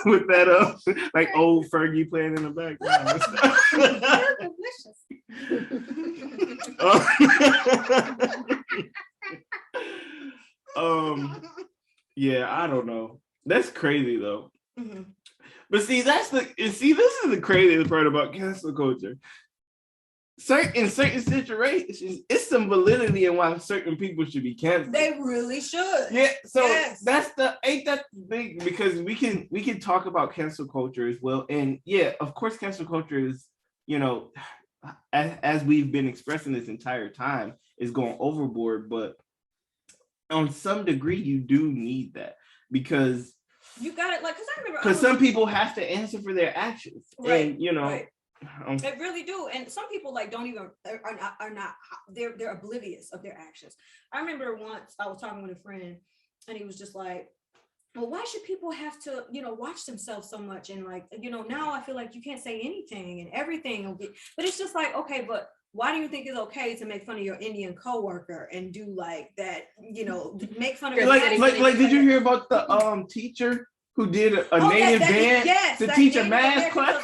[SPEAKER 2] With that like old Fergie playing in the background. Yeah, I don't know. That's crazy though.
[SPEAKER 4] Mm-hmm.
[SPEAKER 2] But see, this is the craziest part about cancel culture. In certain situations, it's some validity in why certain people should be canceled.
[SPEAKER 4] They really should.
[SPEAKER 2] Yeah, so
[SPEAKER 4] Yes.
[SPEAKER 2] ain't that the thing, because we can talk about cancel culture as well. And yeah, of course, cancel culture is, as we've been expressing this entire time, is going overboard, but on some degree you do need that, because
[SPEAKER 4] You got it, like,
[SPEAKER 2] because some people have to answer for their actions,
[SPEAKER 4] right,
[SPEAKER 2] and
[SPEAKER 4] right. They really do, and some people like don't even are not they're oblivious of their actions. I remember once I was talking with a friend, and he was just like, well, why should people have to watch themselves so much, and like now I feel like you can't say anything and everything will get, but it's just like, okay, but why do you think it's okay to make fun of your Indian coworker and do like that, make fun of your
[SPEAKER 2] like did you hear about the teacher who did a native dance to teach a math class?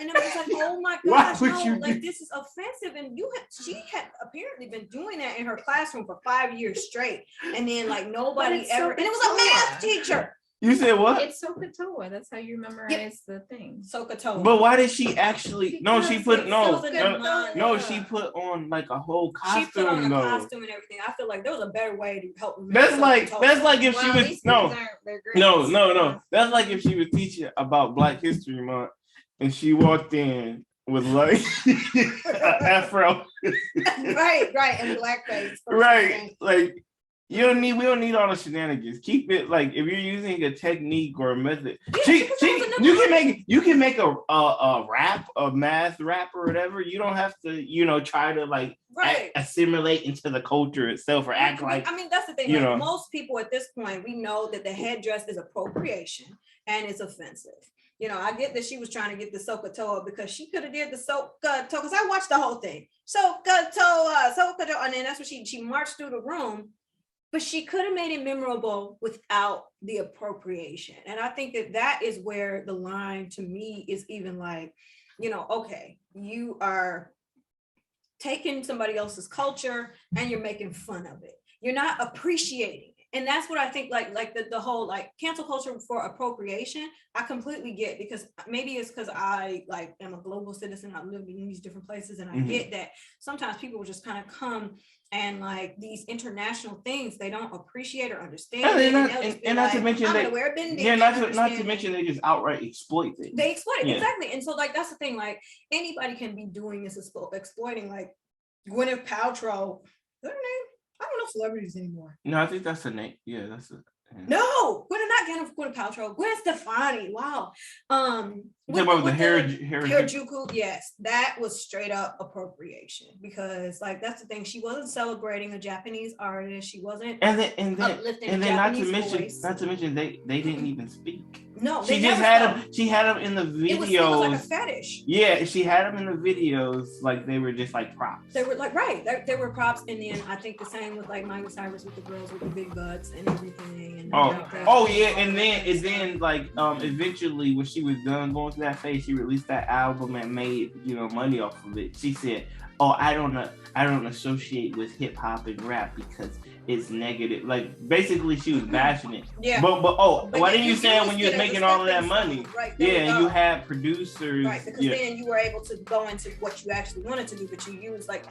[SPEAKER 4] And I was like, oh my
[SPEAKER 2] Why
[SPEAKER 4] gosh,
[SPEAKER 2] would
[SPEAKER 4] no,
[SPEAKER 2] you
[SPEAKER 4] like
[SPEAKER 2] do-
[SPEAKER 4] this is offensive. And she had apparently been doing that in her classroom for 5 years straight. And then like nobody
[SPEAKER 5] it's
[SPEAKER 4] ever,
[SPEAKER 5] so
[SPEAKER 4] and it was a math
[SPEAKER 5] cool.
[SPEAKER 4] teacher.
[SPEAKER 2] You said what?
[SPEAKER 5] It's Sokotoa. That's how you memorize the thing.
[SPEAKER 4] Sokotoa.
[SPEAKER 2] But why did she actually? No, she put she put on like a whole
[SPEAKER 4] She put on
[SPEAKER 2] costume
[SPEAKER 4] a
[SPEAKER 2] though.
[SPEAKER 4] costume and everything. I feel like there was a better way to help.
[SPEAKER 2] That's like if
[SPEAKER 5] Well,
[SPEAKER 2] she
[SPEAKER 5] these
[SPEAKER 2] was
[SPEAKER 5] things they're great.
[SPEAKER 2] no. That's like if she was teaching about Black History Month and she walked in with like an afro.
[SPEAKER 4] right, and blackface.
[SPEAKER 2] Right, like we don't need all the shenanigans. Keep it like if you're using a technique or a method. You can make a rap, a math rap or whatever. You don't have to try to like assimilate into the culture itself or act like.
[SPEAKER 4] I mean, that's the thing. Like, most people at this point, we know that the headdress is appropriation and it's offensive. I get that she was trying to get the Sokotoa because she could have did the Sokotoa, because I watched the whole thing. Sokotoa, and then that's what she marched through the room, but she could have made it memorable without the appropriation. And I think that is where the line to me is even like, okay, you are taking somebody else's culture and you're making fun of it. You're not appreciating it. And that's what I think, like the whole like cancel culture for appropriation, I completely get, because maybe it's because I like am a global citizen. I live in these different places, and I get that sometimes people will just kind of come and like these international things they don't appreciate or understand.
[SPEAKER 2] And not to mention
[SPEAKER 4] they
[SPEAKER 2] not to mention they just outright exploit things.
[SPEAKER 4] They exploit it, exactly. And so like that's the thing, like anybody can be doing this, exploiting, like Gwyneth Paltrow. Is that her name? I don't know celebrities anymore.
[SPEAKER 2] No, I think that's a name. Yeah, that's a. Yeah.
[SPEAKER 4] No, Gwyneth Paltrow, Gwen Stefani. Wow.
[SPEAKER 2] You talking about the
[SPEAKER 4] Harajuku? Yes, that was straight up appropriation because, like, that's the thing. She wasn't celebrating a Japanese artist. She wasn't uplifting a Japanese voice.
[SPEAKER 2] Not to mention, they didn't even speak.
[SPEAKER 4] No,
[SPEAKER 2] she just had them. She had them in the videos.
[SPEAKER 4] It was like a fetish.
[SPEAKER 2] Yeah, she had them in the videos like they were just like props.
[SPEAKER 4] They were like they were props, and then I think the same with like Miley Cyrus with the girls with the big butts and everything. And
[SPEAKER 2] and then like eventually when she was done going through that phase, she released that album and made money off of it. She said, "Oh, I don't associate with hip hop and rap because it's negative." Like basically, she was bashing it.
[SPEAKER 4] Yeah.
[SPEAKER 2] But why didn't you say it when you was making all of that money?
[SPEAKER 4] Right.
[SPEAKER 2] Yeah, and you had producers.
[SPEAKER 4] Right, because then you were able to go into what you actually wanted to do, but you used like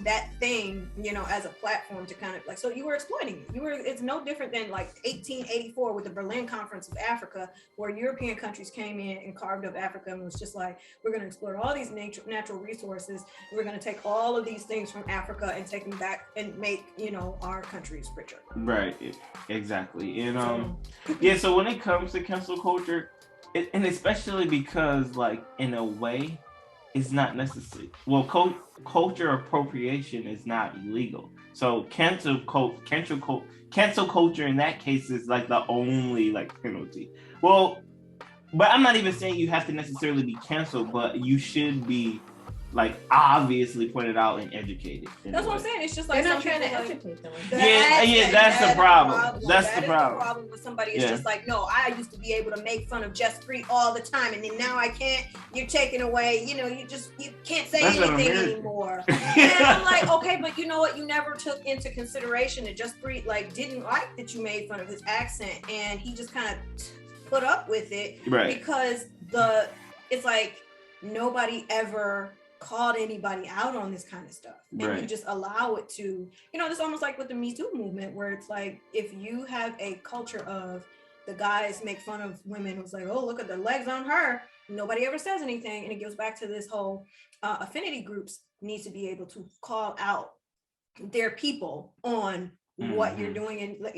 [SPEAKER 4] that thing as a platform to kind of like, so you were exploiting it. It's no different than like 1884 with the Berlin Conference of Africa, where European countries came in and carved up Africa and was just like, we're going to exploit all these natural resources. We're going to take all of these things from Africa and take them back and make our countries richer.
[SPEAKER 2] Right, exactly. And so when it comes to cancel culture, and especially because like in a way it's not necessary. Well, culture appropriation is not illegal, so cancel culture in that case is like the only like penalty. Well, but I'm not even saying you have to necessarily be canceled, but you should be like obviously pointed out and educated.
[SPEAKER 4] That's what I'm saying. It's just like
[SPEAKER 5] they're not trying to educate them.
[SPEAKER 2] That's the problem. That's the problem.
[SPEAKER 4] The problem with somebody is just like, no, I used to be able to make fun of Just Free all the time, and then now I can't. You're taking away. You can't say anything anymore. And I'm like, okay, but you know what? You never took into consideration that Just Free like didn't like that you made fun of his accent, and he just kind of put up with it because it's like nobody ever called anybody out on this kind of stuff, and you just allow it to it's almost like with the Me Too movement, where it's like if you have a culture of the guys make fun of women, it's like, oh, look at the legs on her, nobody ever says anything, and it goes back to this whole affinity groups need to be able to call out their people on what you're doing, and like